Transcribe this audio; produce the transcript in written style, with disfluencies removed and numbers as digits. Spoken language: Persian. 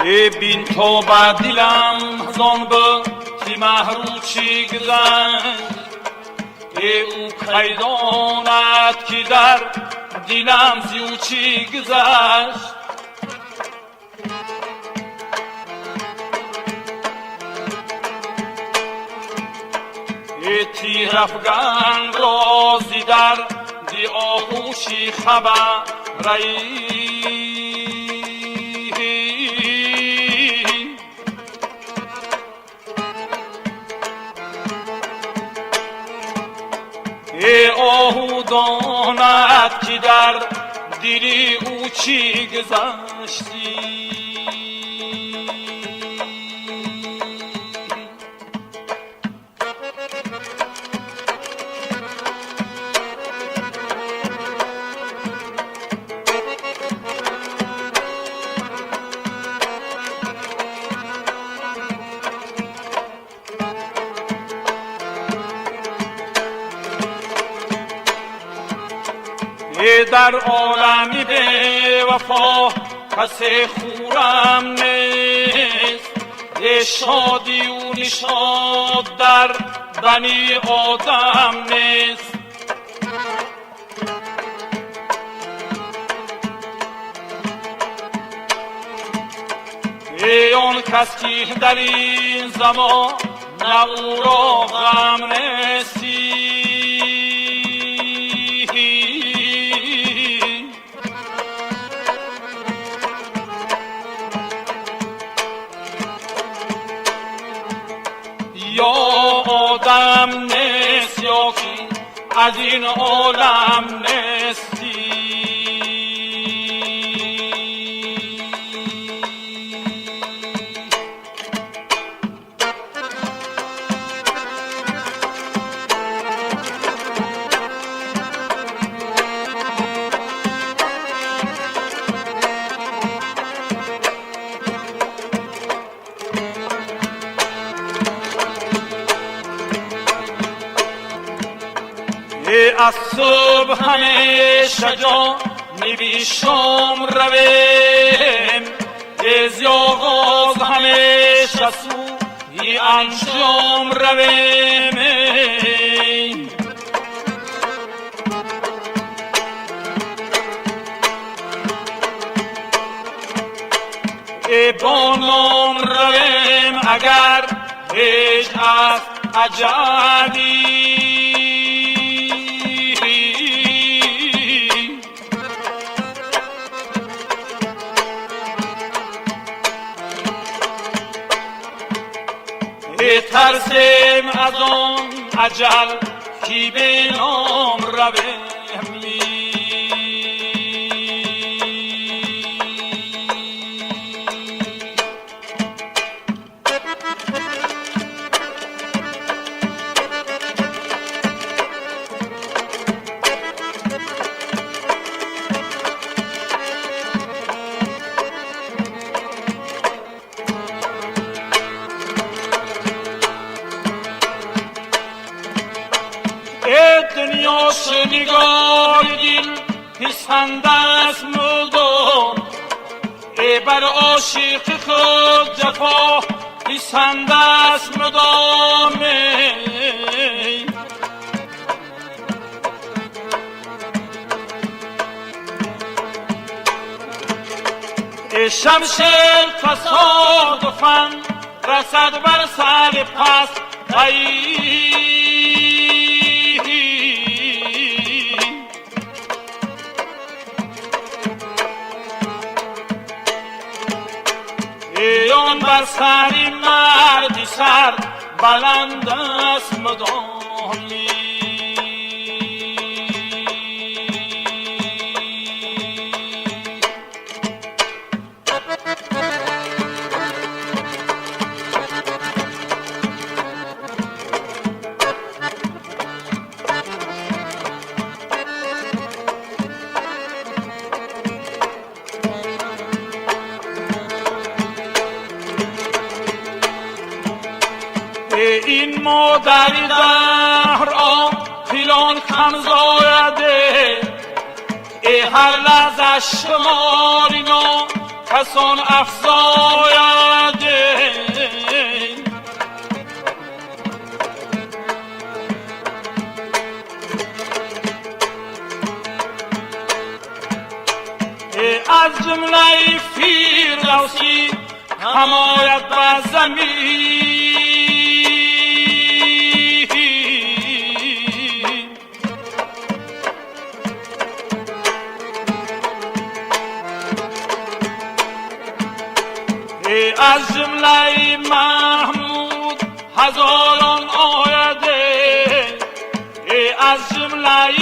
بین تو با دلم زان به تی محروم چی گذشت او قیدانت که در دلم زیو چی گذشت تیر افغان رازی در دی آغوشی خبر آهو داند که در دلی او چی گذشتی در عالمی به وفا کس خورم نیست شادی و نشاد در بنی آدم نیست آن کس که در این زمان نه او را غم نیستی یا آدم نیست یا که از این عالم نیستی از صبح همیشه جا نبیشم رویم از آغاز همیشه سوی انجام رویم با نام رویم اگر هیچ از عجبی ترسیم از آن اجل کی به نام رویم دنیا نگاه دل پسند است مردم بر عاشق خود جفا پسند است مدام شمشیر تصادفاً رسد بر سر پس ایان بر سری مردی سر بلند است مدامی این مادری دهر آن فیلان کم زایده هر لحظه شمارینا کسان افزاینده از جمله فیردوسی حمایت بر زمین از جمله محمود هزاران آیده از جمله